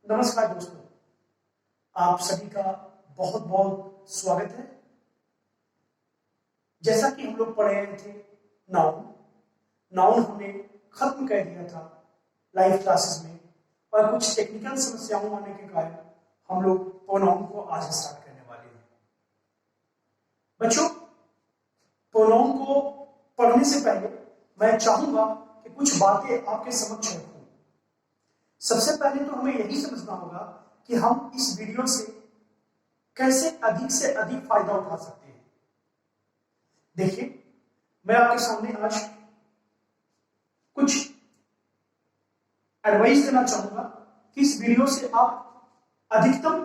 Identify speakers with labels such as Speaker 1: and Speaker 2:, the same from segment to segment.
Speaker 1: नमस्कार दोस्तों, आप सभी का बहुत बहुत स्वागत है। जैसा कि हम लोग पढ़ रहे थे नाउन नाउन हमने खत्म कर दिया था लाइव क्लासेस में, और कुछ टेक्निकल समस्याओं आने के कारण हम लोग प्रोनाउन को आज स्टार्ट करने वाले हैं। बच्चों, प्रोनाउन को पढ़ने से पहले मैं चाहूंगा कि कुछ बातें आपके समक्ष रखूं। सबसे पहले तो हमें यही समझना होगा कि हम इस वीडियो से कैसे अधिक से अधिक फायदा उठा सकते हैं। देखिए, मैं आपके सामने आज कुछ एडवाइस देना चाहूंगा कि इस वीडियो से आप अधिकतम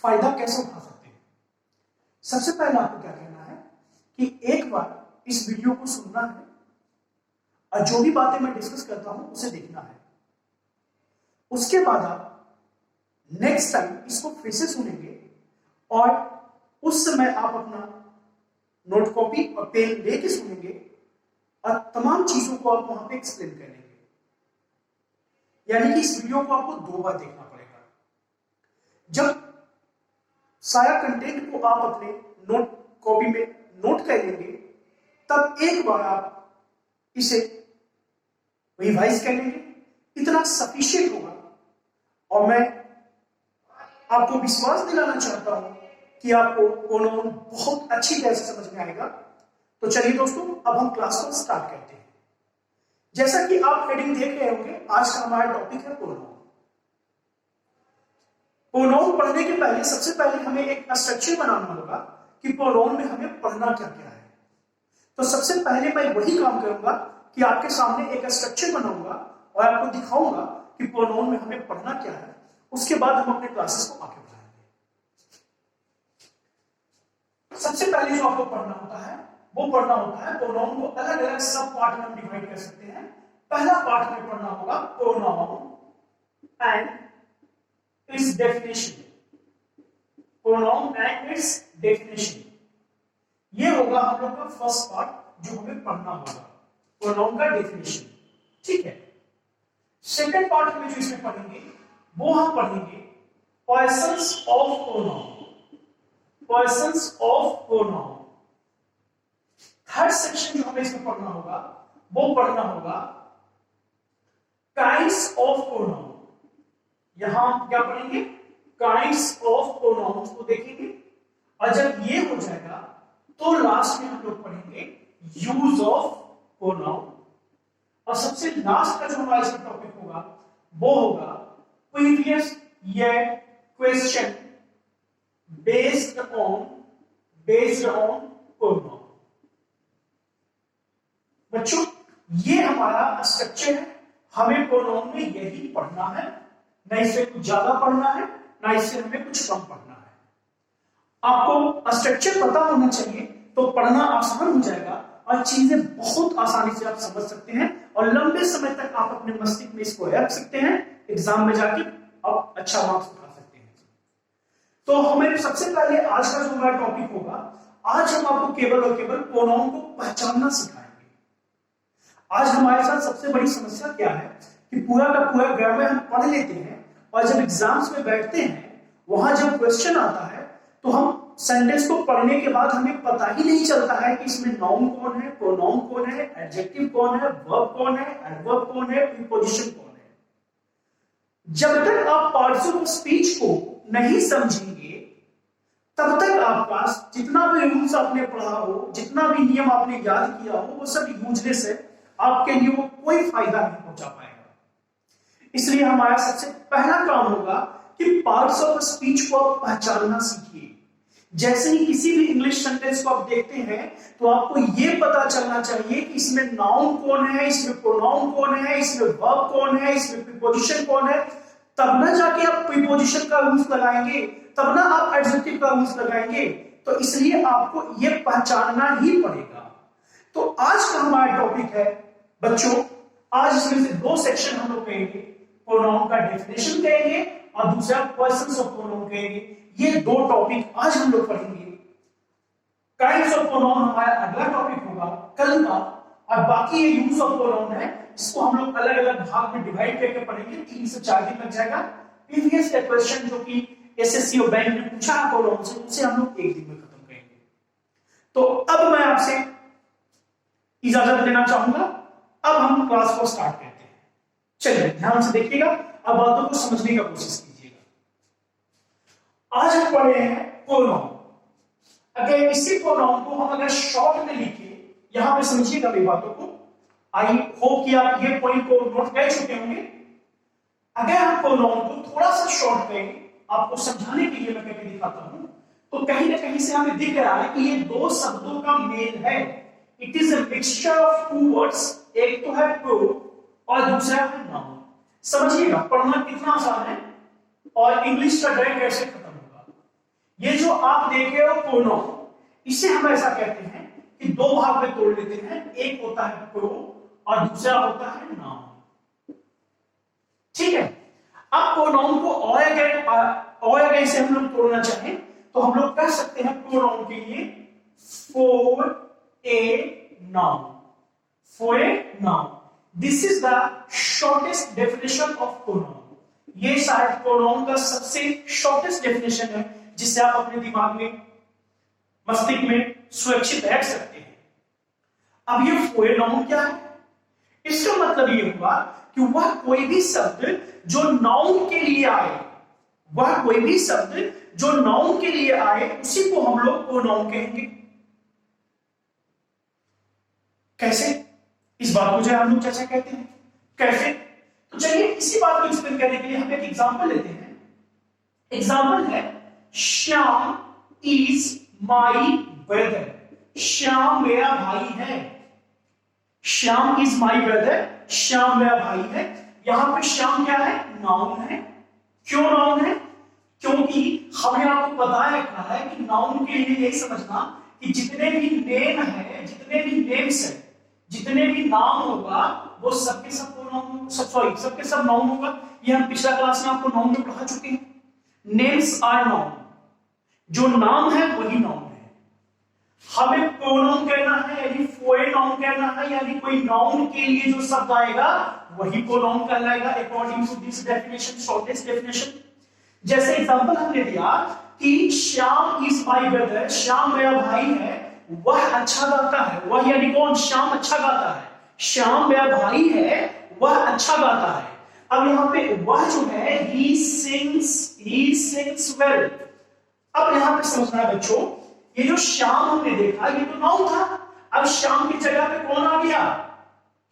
Speaker 1: फायदा कैसे उठा सकते हैं। सबसे पहले आपको क्या करना है कि एक बार इस वीडियो को सुनना है और जो भी बातें मैं डिस्कस करता हूं उसे देखना है। उसके बाद आप नेक्स्ट टाइम इसको फिर से सुनेंगे और उस समय आप अपना नोट कॉपी और पेन लेके सुनेंगे और तमाम चीजों को आप वहां पे एक्सप्लेन करेंगे। यानी कि इस वीडियो को आपको 2 बार देखना पड़ेगा। जब सारा कंटेंट को आप अपने नोट कॉपी में नोट कर लेंगे, तब एक बार आप इसे रिवाइज कर लेंगे, इतना सफिशिएंट होगा। और मैं आपको विश्वास दिलाना चाहता हूं कि आपको प्रोनाउन बहुत अच्छी तरह से समझ में आएगा। तो चलिए दोस्तों, अब हम क्लास को स्टार्ट करते हैं। जैसा कि आप हेडिंग देख रहे होंगे, आज का हमारा टॉपिक है प्रोनाउन। प्रोनाउन पढ़ने के पहले सबसे पहले हमें एक स्ट्रक्चर बनाना होगा कि प्रोनाउन में हमें पढ़ना क्या क्या है। तो सबसे पहले मैं वही काम करूंगा कि आपके सामने एक स्ट्रक्चर बनाऊंगा और आपको दिखाऊंगा कि प्रोनाउन में हमें पढ़ना क्या है। उसके बाद हम अपने क्लासेस को आगे बढ़ाएंगे। सबसे पहले जो आपको पढ़ना होता है वो पढ़ना होता है प्रोनाउन को अलग अलग सब पार्ट में हम डिवाइड कर सकते हैं। पहला पार्ट में पढ़ना होगा pronoun and it's definition. Pronoun and it's definition, ये होगा हम लोग का फर्स्ट पार्ट जो हमें पढ़ना होगा, प्रोनाउन का डेफिनेशन। ठीक है। सेकंड पार्ट में जो इसमें पढ़ेंगे वो हम पढ़ेंगे persons of pronoun. Persons of pronoun. Third section जो हमें इसमें पढ़ना होगा वो पढ़ना होगा काइंड्स ऑफ प्रोनाउन। यहां हम क्या पढ़ेंगे? काइंड्स ऑफ प्रोनाउंस को देखेंगे। और जब ये हो जाएगा तो लास्ट में हम लोग पढ़ेंगे यूज ऑफ प्रोनाउन। और सबसे लास्ट का जो हमारा इसका टॉपिक होगा वो होगा previous year question based on pronoun. बच्चों, ये हमारा स्ट्रक्चर है। हमें प्रोनाउन में यही पढ़ना है, ना इससे कुछ ज्यादा पढ़ना है, ना इससे हमें कुछ कम पढ़ना है। आपको स्ट्रक्चर पता होना चाहिए तो पढ़ना आसान हो जाएगा और चीजें बहुत आसानी से आप समझ सकते हैं और लंबे समय तक आप अपने मस्तिष्क में इसको रख सकते हैं। एग्जाम में जाके आप अच्छा मार्क्स उठा सकते हैं। तो हमें सबसे पहले आज का जो हमारा टॉपिक होगा, आज हम आपको केवल और केवल प्रोनाउन को पहचानना सिखाएंगे। आज हमारे साथ सबसे बड़ी समस्या क्या है कि पूरा का पूरा ग्रामर हम पढ़ लेते हैं और जब एग्जाम्स में बैठते हैं, वहां जब क्वेश्चन आता है तो हम सेंटेंस को पढ़ने के बाद हमें पता ही नहीं चलता है कि इसमें नाउन कौन है, प्रोनाउन कौन है, एडजेक्टिव कौन है, वर्ब कौन है, एडवर्ब कौन है, प्रीपोजिशन कौन है। जब तक आप पार्ट्स ऑफ स्पीच को नहीं समझेंगे, तब तक आपका जितना भी रूल्स आपने पढ़ा हो, जितना भी नियम आपने याद किया हो, वो सब यूजलेस है। आपके लिए वो कोई फायदा नहीं पहुंचा पाएगा। इसलिए हमारा सबसे पहला काम होगा कि पार्ट्स ऑफ स्पीच को आप पहचानना सीखिए। जैसे ही किसी भी इंग्लिश सेंटेंस को आप देखते हैं तो आपको यह पता चलना चाहिए कि इसमें नाउन कौन है, इसमें प्रोनाउन कौन है, इसमें वर्ब कौन है, इसमें प्रीपोजिशन कौन है। तब ना जाके आप प्रीपोजिशन का रूल्स लगाएंगे, तब ना आप एडजेक्टिव का रूल्स लगाएंगे। तो इसलिए आपको यह पहचानना ही पड़ेगा। तो आज का हमारा टॉपिक है बच्चों, आज इसमें से 2 सेक्शन हम लोग कहेंगे। प्रोनाउन का डेफिनेशन कहेंगे और दूसरा पर्सन्स ऑफ प्रोनाउन कहेंगे। ये 2 टॉपिक आज हम लोग पढ़ेंगे। काइंड्स ऑफ प्रोनाउन हमारा अगला टॉपिक होगा कल का, और बाकी ये यूज ऑफ प्रोनाउन है इसको हम लोग अलग अलग भाग में डिवाइड करके पढ़ेंगे, 3 से 4 दिन लग जाएगा। प्रीवियस क्वेश्चन जो कि एसएससी और बैंक ने पूछा प्रोनाउन से, उसे हम लोग 1 दिन में खत्म करेंगे। तो अब मैं आपसे इजाजत लेना चाहूंगा, अब हम क्लास को स्टार्ट करते हैं। चलिए ध्यान से देखिएगा, अब बातों को समझने का कोशिश कीजिएगा। आज हम पढ़ रहे हैं प्रोनाउन। अगर इसी प्रोनाउन को हम अगर शॉर्ट में लिखे, यहां पे समझिएगा मेरी बातों को, आई होप कि आप ये पॉइंट को नोट कर चुके होंगे। अगर हम प्रोनाउन को थोड़ा सा शॉर्ट करेंगे, आपको समझाने के लिए मैं करके दिखाता हूं, तो कहीं ना कहीं से हमें दिख रहा है कि ये 2 शब्दों का मेल है। It is a mixture of 2 words, एक तो है प्रो और दूसरा है नाउन। समझिएगा पढ़ना कितना आसान है और इंग्लिश का डर कैसे खत्म होगा। ये जो आप देख रहे हो प्रोनाउन, इसे हम ऐसा कहते हैं कि 2 भाग में तोड़ लेते हैं, एक होता है प्रो और दूसरा होता है नाउन। ठीक है, अब प्रोनाउन को और अगर इसे हम लोग तोड़ना चाहें तो हम लोग कह सकते हैं प्रोनाउन के लिए for a noun, for a noun. This is the shortest definition of pronoun. ये शायद प्रोनाउन का सबसे शॉर्टेस्ट डेफिनेशन है जिससे आप अपने दिमाग में, मस्तिष्क में सुरक्षित रख सकते हैं। अब ये फॉर ए नाउन क्या है? इसका मतलब ये हुआ कि वह कोई भी शब्द जो नाउन के लिए आए, वह कोई भी शब्द जो नाउन के लिए आए, उसी को हम लोग प्रोनाउन कहेंगे। कैसे? इस बात को जो हम लोग चर्चा कहते हैं कैसे। तो चलिए इसी बात को एक्सप्लेन करने के लिए हम एक एग्जांपल लेते हैं। एग्जांपल है Shyam is my brother. Shyam मेरा भाई है। Shyam is my brother, Shyam मेरा भाई है। यहां पे श्याम क्या है? नाउन है। क्यों नाउन है? क्योंकि हमने आपको बताया रखा है कि नाउन के लिए यही समझना कि जितने भी नेम है, जितने भी नेम्स है, जितने भी नाम होगा वो सबके सब प्रोनाउन, सबके सब नाउन होगा। ये हम पिछला क्लास में आपको नाउन में पढ़ा चुके हैं। नेम्स आर नाउन, जो नाम है वही नाउन है। हमें प्रोनाउन कहना है यानी फॉर नाउन कहना है, यानी कोई नाउन के लिए जो शब्द आएगा वही प्रोनाउन कहलाएगा according to this definition, shortest definition. जैसे एग्जांपल हमने दिया कि Shyam is my brother, Shyam मेरा भाई है, वह अच्छा गाता है। वह यानी कौन? श्याम अच्छा गाता है। श्याम मेरा भाई है, वह अच्छा गाता है। अब यहां पे वह जो है he sings well। अब यहां पे समझना है बच्चों, ये जो श्याम हमने देखा ये तो नाउन था। अब श्याम की जगह पे कौन आ गया?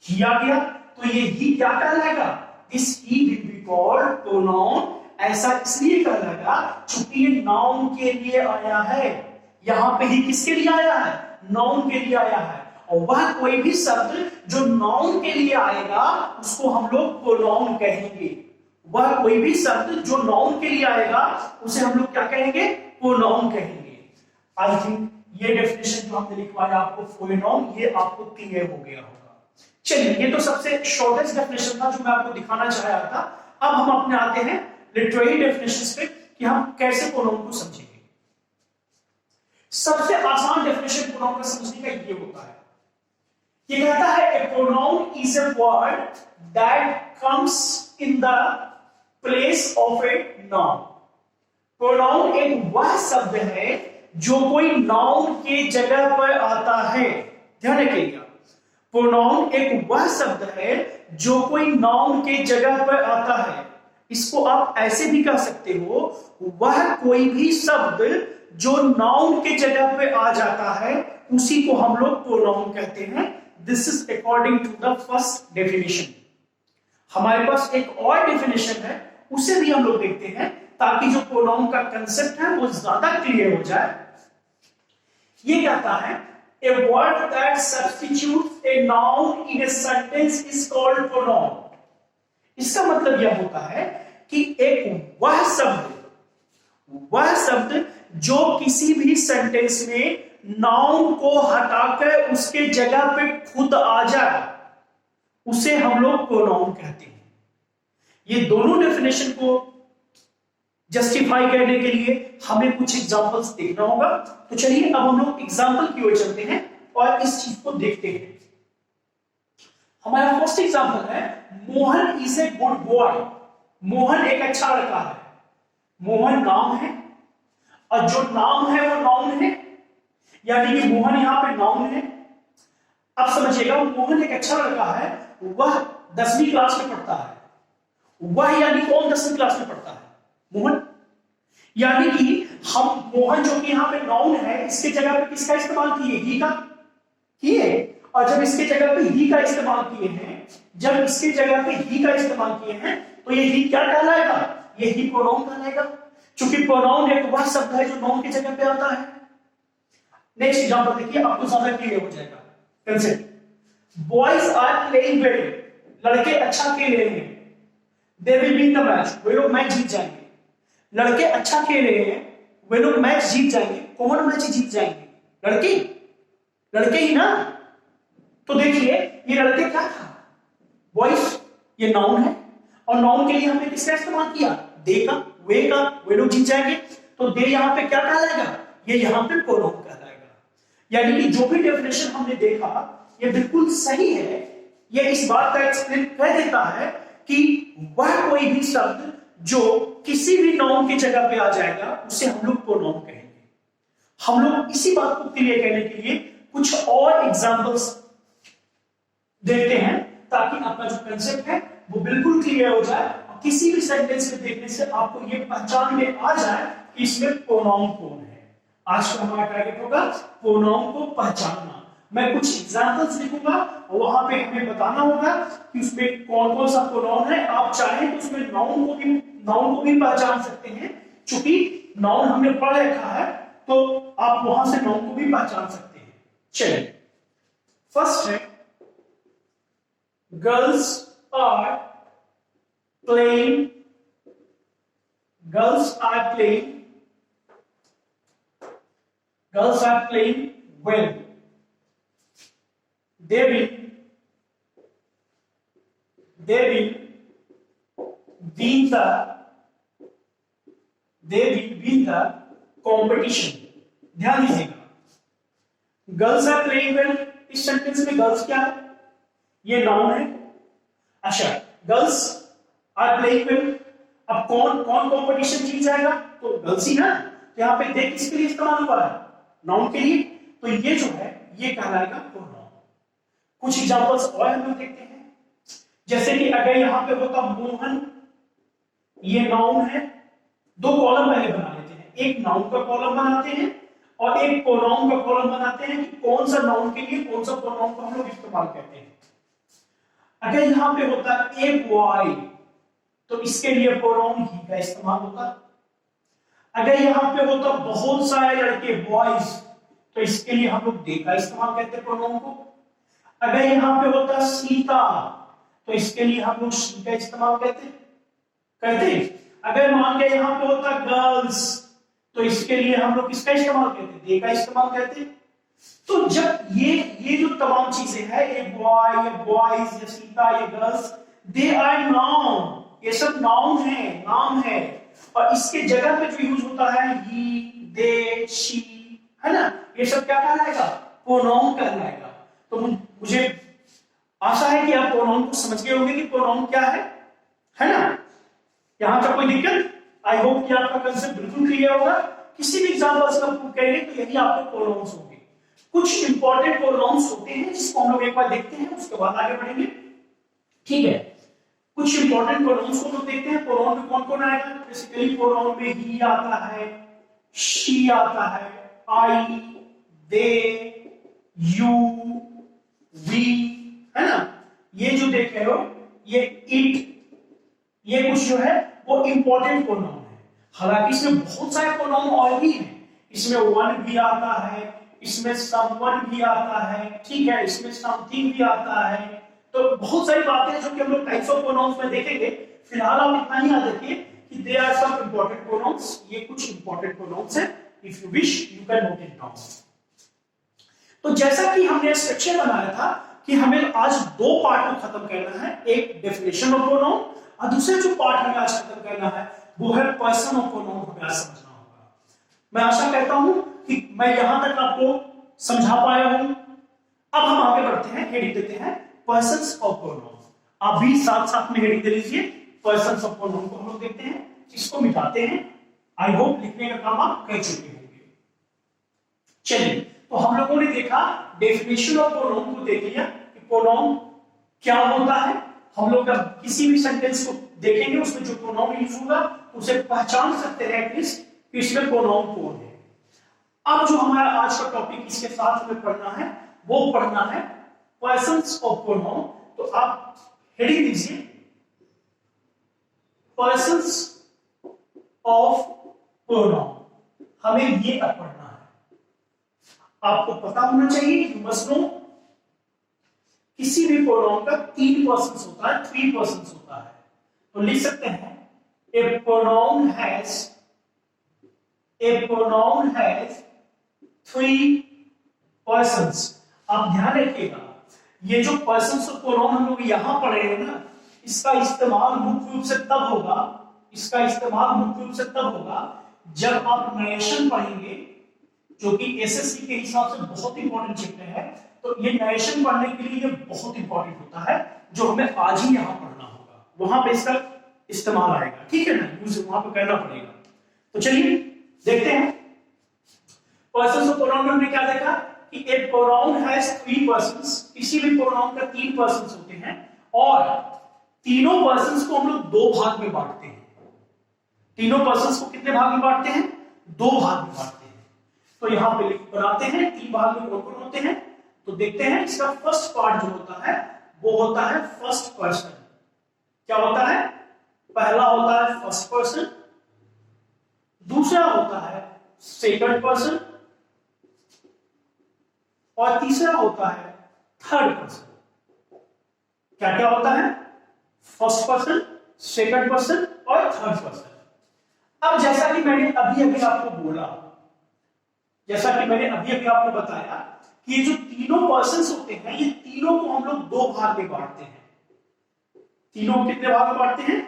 Speaker 1: ही आ गया। तो ये ही क्या कहलाएगा? This he will be called pronoun. ऐसा इसलिए कहलाएगा क्योंकि ये नाउन के लिए आया है। यहां पे ही किसके लिए आया है? नाउन के लिए आया है। और वह कोई भी शब्द जो नाउन के लिए आएगा उसको हम लोग प्रोनाउन कहेंगे। वह कोई भी शब्द जो नाउन के लिए आएगा उसे हम लोग क्या कहेंगे? प्रोनाउन कहेंगे। आई थिंक ये डेफिनेशन जो हमने लिखवाया आपको फॉर नाउन, ये आपको क्लियर हो गया होगा। चलिए, ये तो सबसे शॉर्टेस्ट डेफिनेशन था जो मैं आपको दिखाना चाह रहा था। अब हम अपने आते हैं लिटरेरी डेफिनेशंस पे कि हम कैसे प्रोनाउन को समझेंगे। सबसे आसान डेफिनेशन प्रोनाउन का समझने का ये होता है, ये कहता है a pronoun is a word that comes in the place of a noun। Pronoun एक वह शब्द है जो कोई नाउन के जगह पर आता है। ध्यान रखिएगा, प्रोनाउन एक वह शब्द है जो कोई नाउन के जगह पर आता है। इसको आप ऐसे भी कह सकते हो, वह कोई भी शब्द जो नाउन के जगह पे आ जाता है उसी को हम लोग प्रोनाउन कहते हैं। This is according to the first definition. हमारे पास एक और डेफिनेशन है, उसे भी हम लोग देखते हैं ताकि जो प्रोनाउन का कंसेप्ट है वो ज्यादा क्लियर हो जाए। ये कहता है a word that substitutes a noun in a sentence is called pronoun। इसका मतलब यह होता है कि एक वह शब्द जो किसी भी सेंटेंस में नाउन को हटाकर उसके जगह पे खुद आ जाए उसे हम लोग प्रोनाउन कहते हैं। ये दोनों डेफिनेशन को जस्टिफाई करने के लिए हमें कुछ एग्जांपल्स देखना होगा। तो चलिए अब हम लोग एग्जांपल की ओर चलते हैं और इस चीज को देखते हैं। हमारा फर्स्ट एग्जांपल है Mohan is a good boy. Mohan एक अच्छा लड़का है। मोहन नाम है और जो नाम है वो नाउन है, यानी कि मोहन यहां पे नाउन है। अब समझिएगा, मोहन एक अच्छा लड़का है, वह 10वीं क्लास में पढ़ता है। वह यानी कौन 10वीं क्लास में पढ़ता है? मोहन। यानी कि हम मोहन जो कि यहां पे नाउन है, इसके जगह पे किसका इस्तेमाल किए? ही का किए। और जब इसके जगह पे ही का इस्तेमाल किए हैं, जब इसके जगह पे ही का इस्तेमाल किए हैं, तो ये ही क्या कहलाएगा? ये ही प्रोनाउन कहलाएगा, क्योंकि प्रोनाउन एक वह शब्द है जो नाउन की जगह पे आता है। नेक्स्ट एग्जांपल देखिए, आपको ज्यादा क्लियर हो जाएगा concept. Boys are playing well. लड़के अच्छा खेल रहे हैं। They will win the match. वे लोग मैच जीत जाएंगे। लड़के अच्छा खेल रहे हैं, वे लोग मैच जीत जाएंगे। कौन मैच जीत जाएंगे? लड़के, लड़के ही ना। तो देखिए, ये लड़के क्या था? बॉयज, ये नाउन है, और नाउन के लिए हमने किसका इस्तेमाल किया? दे का, वे का। वे लोग जीत जाएंगे, तो दे यहां पे क्या कहलाएगा? ये यहां पे प्रोनाउन कहलाएगा। यानी कि जो भी डेफिनेशन हमने देखा, ये बिल्कुल सही है। ये इस बात का एक्सप्लेन कर देता है कि वह कोई भी शब्द जो किसी भी नाउन की जगह पे आ जाएगा, उसे हम लोग प्रोनाउन कहेंगे। हम लोग इसी बात को क्लियर करने के लिए कुछ और एग्जांपल्स देखते हैं, ताकि आपका जो कंसेप्ट है वो बिल्कुल क्लियर हो जाए, और किसी भी सेंटेंस में देखने से आपको ये पहचान में आ जाए कि इसमें प्रोनाउन कौन है। आज का हमारा टारगेट होगा प्रोनाउन को पहचानना। मैं कुछ एग्जांपल्स लिखूंगा और वहां पे हमें बताना होगा कि उसमें कौन कौन सा प्रोनाउन है। आप चाहें तो उसमें नाउन को भी पहचान सकते हैं, क्योंकि नाउन हमने पढ़ रखा है, तो आप वहां से नाउन को भी पहचान सकते हैं। चलिए, फर्स्ट है girls are playing. Girls are playing. Girls are playing well. They will win the competition. ध्यान दीजिएगा, गर्ल्स आर प्लेइंग वेल। इस सेंटेंस में गर्ल्स क्या है? ये नाउन है। अच्छा, गर्ल्स आर प्लेइंग वेल। अब कौन कंपटीशन जीत जाएगा? तो गर्ल्स ही ना। तो यहां पे दे किसके लिए इस्तेमाल हुआ है? नाउन के लिए। तो ये जो है ये कहलाएगा प्रोनाउन। कुछ एग्जांपल्स और हम लोग देखते हैं, जैसे कि अगर यहां पे होता मोहन, ये नाउन है। दो कॉलम पहले बना लेते हैं, एक नाउन का कॉलम बनाते हैं और एक प्रोनाउन का कॉलम बनाते हैं कि कौन सा नाउन के लिए कौन सा प्रोनाउन को हम लोग इस्तेमाल करते हैं। अगर यहां पे होता ए बॉय, तो इसके लिए प्रोनाउन ही का इस्तेमाल होता। अगर यहां पे होता बहुत सारे लड़के बॉयज, तो इसके लिए हम लोग दे का इस्तेमाल करते हैं प्रोनाउन को। अगर यहां पे होता सीता, तो इसके लिए हम लोग शी का इस्तेमाल करते। अगर मान के यहां पे होता गर्ल्स, तो इसके लिए हम लोग किसका इस्तेमाल करते? दे का इस्तेमाल करते। तो जब ये जो तमाम चीजें हैं, ये बॉय, ये बॉयज, ये सीता, ये गर्ल्स, दे आर नाउन। ये सब नाउन है, नाम है। और इसके जगह पे जो यूज होता है ही, दे, शी, है ना, ये सब क्या कहलाएगा? प्रोनाउन कहलाएगा। तो मुझे आशा है कि आप प्रोनाउन को समझ गए होंगे कि प्रोनाउन क्या है ना। यहां तक कोई दिक्कत? आई होप कि आपका कंसेप्ट बिल्कुल क्लियर होगा। किसी भी एग्जांपल्स का प्रूफ करेंगे तो यही आपके प्रोनाउंस होंगे। कुछ इंपॉर्टेंट प्रोनाउंस होते हैं जिसको हम लोग एक बार देखते हैं, उसके बाद आगे बढ़ेंगे। ठीक है, कुछ इंपॉर्टेंट प्रोनाउंस को हम देखते हैं। प्रोनाउन में कौन कौन आएगा? बेसिकली प्रोनाउन में ही आता है, शी आता है, आई, दे, यू, वी, है ना। ये जो देख रहे हो, ये इट, ये कुछ जो है वो इंपॉर्टेंट प्रोनाउन है। हालांकि इसमें बहुत सारे प्रोनाउन और भी हैं। इसमें वन भी आता है, इसमें समवन भी आता है, ठीक है, इसमें समथिंग भी आता है। तो बहुत सारी बातें हैं जो कि हम लोग टाइप्स ऑफ प्रोनाउंस में देखेंगे। फिलहाल आप इतना ही याद रखिए कि they are some important pronouns. ये कुछ इंपॉर्टेंट प्रोनाउंस है। If you wish you can note it down. तो जैसा कि हमने स्ट्रक्चर बनाया था कि हमें आज दो पार्ट को खत्म करना है, एक डेफिनेशन ऑफ प्रोनाउन और दूसरा जो पार्ट हमें आज खत्म करना है वो है पर्सन ऑफ प्रोनाउन। हमें आज समझना होगा। मैं आशा करता हूं कि मैं यहां तक आपको समझा पाया हूं। अब हम आगे बढ़ते हैं, हेडिंग देते हैं पर्सन्स ऑफ प्रोनाउन। आप भी साथ साथ में हेडिंग दे लीजिए, पर्सन्स ऑफ प्रोनाउन को हम लोग देखते हैं, इसको मिटाते हैं। आई होप लिखने का काम आप कर चुके होंगे। चलिए, तो हम लोगों ने देखा डेफिनेशन ऑफ प्रोनाउन को देख लिया कि प्रोनाउन क्या होता है। हम लोग अब किसी भी सेंटेंस को देखेंगे उसमें जो प्रोनाउन यूज होगा उसे पहचान सकते हैं एटलीस्ट कि इसमें प्रोनाउन कौन है। अब जो हमारा आज का टॉपिक इसके साथ में पढ़ना है वो पढ़ना है पर्सन्स ऑफ प्रोनाउन। तो आप हेडिंग दीजिए पर्सन्स ऑफ प्रोनाउन। हमें ये अब पढ़ना है। आपको पता होना चाहिए, यू मस्ट नो, किसी भी प्रोनाउन का 3 पर्सन्स होता है, 3 पर्सन्स होता है। तो लिख सकते हैं ए प्रोनाउन हैज 3 पर्सन्स। आप ध्यान रखिएगा, ये जो पर्सन्स ऑफ प्रोनाउन हम लोग यहां पढ़े हैं ना, इसका इस्तेमाल मुख्य रूप से तब होगा जब आप नरेशन पढ़ेंगे, जो कि एसएससी के हिसाब से बहुत इंपॉर्टेंट चैप्टर है। तो ये नरेशन पढ़ने के लिए ये बहुत इंपॉर्टेंट होता है, जो हमें आज ही यहां पढ़ना होगा, वहां पे इसका इस्तेमाल आएगा, ठीक है ना, यूज वहां पे करना पड़ेगा। तो चलिए देखते हैं पर्सन्स ऑफ प्रोनाउन में हमने क्या देखा कि ए प्रोनाउन हैज 3 पर्सन्स। किसी भी प्रोनाउन का 3 पर्सन्स होते हैं और तीनों पर्सन्स को हम लोग 2 भाग में बांटते हैं। तीनों पर्सन्स को कितने भाग में बांटते हैं? 2 भाग में बांटते हैं। तो यहां पे बनाते हैं 3 भाग में कौन कौन होते हैं। तो देखते हैं, इसका फर्स्ट पार्ट जो होता है वो होता है फर्स्ट पर्सन। क्या होता है? पहला होता है फर्स्ट पर्सन, दूसरा होता है सेकंड पर्सन और तीसरा होता है थर्ड पर्सन। क्या क्या होता है? फर्स्ट पर्सन, सेकंड पर्सन और थर्ड पर्सन। अब जैसा कि मैंने अभी आपको बोला, बताया कि ये जो तीनों पर्सन्स होते हैं, ये तीनों को हम लोग 2 भाग में बांटते हैं। तीनों कितने भाग में बांटते हैं?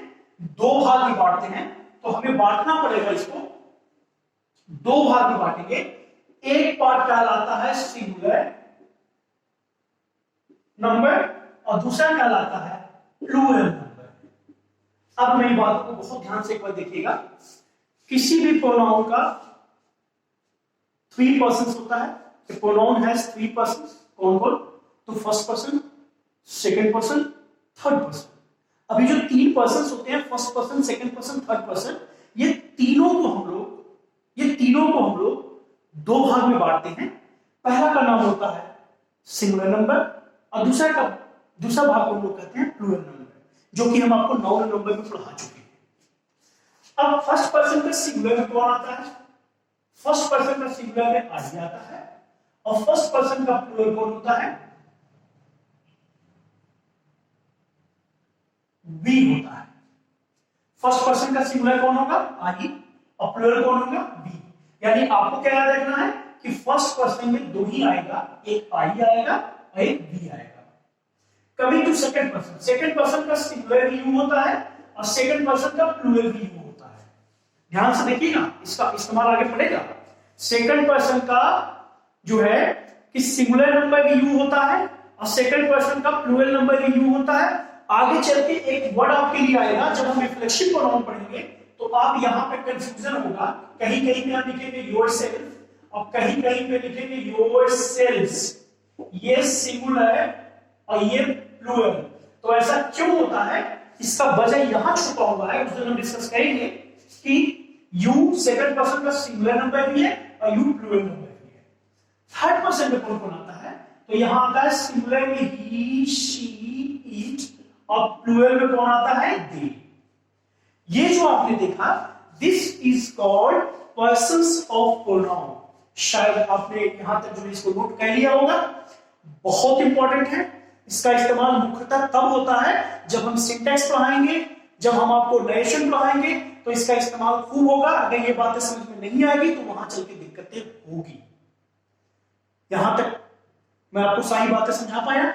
Speaker 1: 2 भाग में बांटते हैं। तो हमें बांटना पड़ेगा, इसको 2 भाग में बांटेंगे। एक पार्ट कहलाता है सिंगुलर नंबर और दूसरा कहलाता है प्लूरल नंबर। अब मेरी बात को बहुत ध्यान से एक बार देखिएगा, किसी भी प्रोनाउन का 3 पर्सन्स होता है। Pronoun has 3 persons. कौन कौन? तो first person, second person, third person. अभी जो 3 पर्सन्स होते हैं, first person, second person, third person, ये तीनों को हम लोग 2 भाग में बांटते हैं। पहला का नाम होता है सिंगुलर नंबर और दूसरा भाग को हम लोग कहते हैं प्लूरल नंबर, जो कि हम आपको 9 नंबर में पढ़ा चुके हैं। अब फर्स्ट पर्सन का सिंगुलर में कौन आता है? फर्स्ट पर्सन का सिंगुलर में आई आता है और फर्स्ट पर्सन का प्लूरल कौन होता है? वी होता है। फर्स्ट पर्सन का सिंगुलर कौन होगा? आई और प्लूरल कौन होगा? वी। यानी आपको क्या याद रखना है कि फर्स्ट पर्सन में 2 ही आएगा, एक आई आएगा और एक वी आएगा। Coming to second person, second person का सिंगुलर यू होता है और सेकंड पर्सन का प्लूरल भी यू होता है। ध्यान से देखिएगा, इसका इस्तेमाल आगे पड़ेगा। सेकंड पर्सन का जो है कि सिंगुलर नंबर भी यू होता है और सेकंड पर्सन का प्लूरल नंबर भी यू होता है। आगे चल के एक वर्ड आपके लिए आएगा जब हम रिफ्लेक्शन प्रोनाउन पढ़ेंगे, तो आप यहां पे कंफ्यूजन होगा। कहीं कहीं पे आप लिखेंगे योरसेल्फ और कहीं कहीं पे लिखेंगे योरसेल्व्स। ये सिंगुलर और ये प्लूरल। तो ऐसा क्यों होता है? इसका वजह यहां छुपा हुआ है, उस दिन हम डिस्कस करेंगे कि यू सेकंड पर्सन का सिंगुलर नंबर भी है और यू प्लूरल नंबर भी है। थर्ड पर्सन में कौन कौन आता है? तो यहां आता है सिंगुलर में ही, शी, इट और प्लूरल में कौन आता है? दे। ये जो आपने देखा, this is called persons of pronoun. शायद आपने यहां तक जो इसको नोट कर लिया होगा, बहुत इंपॉर्टेंट है। इसका इस्तेमाल मुख्यतः तब होता है जब हम सिंटैक्स पढ़ाएंगे, जब हम आपको नरेशन पढ़ाएंगे, तो इसका इस्तेमाल खूब होगा। अगर ये बातें समझ में नहीं आएगी तो वहां चल के दिक्कतें होगी। यहां तक मैं आपको सारी बातें समझा पाया?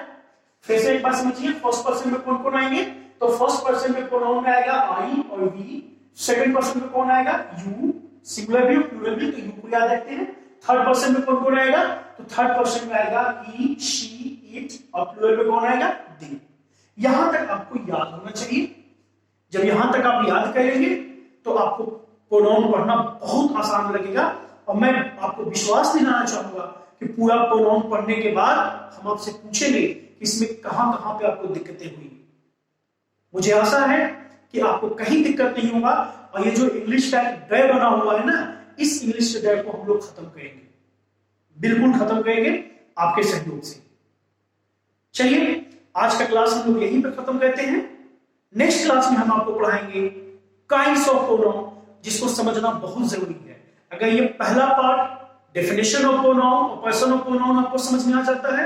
Speaker 1: फिर से एक बार समझिए, फर्स्ट पर्सन में कौन कौन आएंगे? तो फर्स्ट पर्सन में प्रोनाउन में आएगा आई और वी। सेकंड पर्सन में कौन आएगा? यू, सिंगुलर भी प्लूरल भी, तो यू को याद रखते हैं। थर्ड पर्सन में कौन कौन आएगा? तो थर्ड पर्सन में आएगा ही, शी, इट और प्लूरल में कौन आएगा? दे। यहां तक आपको याद होना चाहिए। जब यहां तक आप याद करेंगे तो आपको प्रोनाउन पढ़ना बहुत आसान लगेगा। और मैं आपको विश्वास दिलाना चाहूंगा कि पूरा प्रोनाउन पढ़ने के बाद हम आपसे पूछेंगे कि इसमें कहां कहां पे आपको दिक्कतें हुई। मुझे आशा है कि आपको कहीं दिक्कत नहीं होगा। और ये जो इंग्लिश का डर बना हुआ है ना, इस इंग्लिश के डर को हम लोग खत्म करेंगे, बिल्कुल खत्म करेंगे आपके सहयोग से। चलिए, आज का क्लास हम लोग यहीं पर खत्म करते हैं। नेक्स्ट क्लास में हम आपको पढ़ाएंगे काइंड्स ऑफ प्रोनाउन, जिसको समझना बहुत जरूरी है। अगर ये पहला पार्ट डेफिनेशन ऑफ प्रोनाउन और पर्सन ऑफ प्रोनाउन आपको समझ में आ जाता है,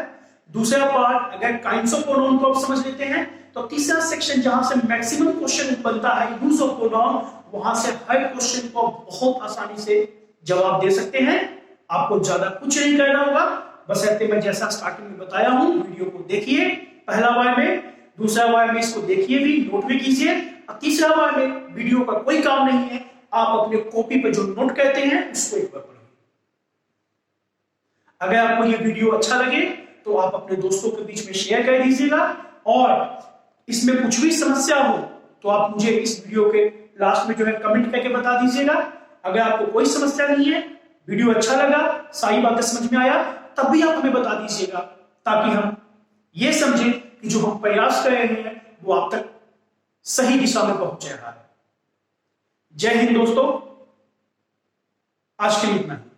Speaker 1: दूसरा पार्ट अगर काइंड्स ऑफ प्रोनाउन को आप समझ लेते हैं, तो तीसरा सेक्शन जहां से मैक्सिमम क्वेश्चन बनता है यूज ऑफ प्रोनाउन, वहां से हर क्वेश्चन को बहुत आसानी से जवाब दे सकते हैं। आपको ज्यादा कुछ नहीं करना होगा, बस ऐसे मैं जैसा स्टार्टिंग में बताया हूं, वीडियो को देखिए पहला बार में, दूसरा बार में इसको देखिए भी, नोट भी कीजिए, और तीसरा बार में वीडियो का कोई काम नहीं है, आप अपने कॉपी पे जो नोट करते हैं उसको एक बार पढ़िए। अगर आपको ये वीडियो अच्छा लगे तो आप अपने दोस्तों के बीच में शेयर कर दीजिएगा, और इसमें कुछ भी समस्या हो तो आप मुझे इस वीडियो के लास्ट में जो है कमेंट करके बता दीजिएगा। अगर आपको कोई समस्या नहीं है, वीडियो अच्छा लगा, सारी बातें समझ में आया, तब भी आप हमें बता दीजिएगा, ताकि हम ये समझें कि जो हम प्रयास कर रहे हैं वो आप तक सही दिशा में पहुंच रहा है। जय हिंद दोस्तों, आज के लिए इतना ही।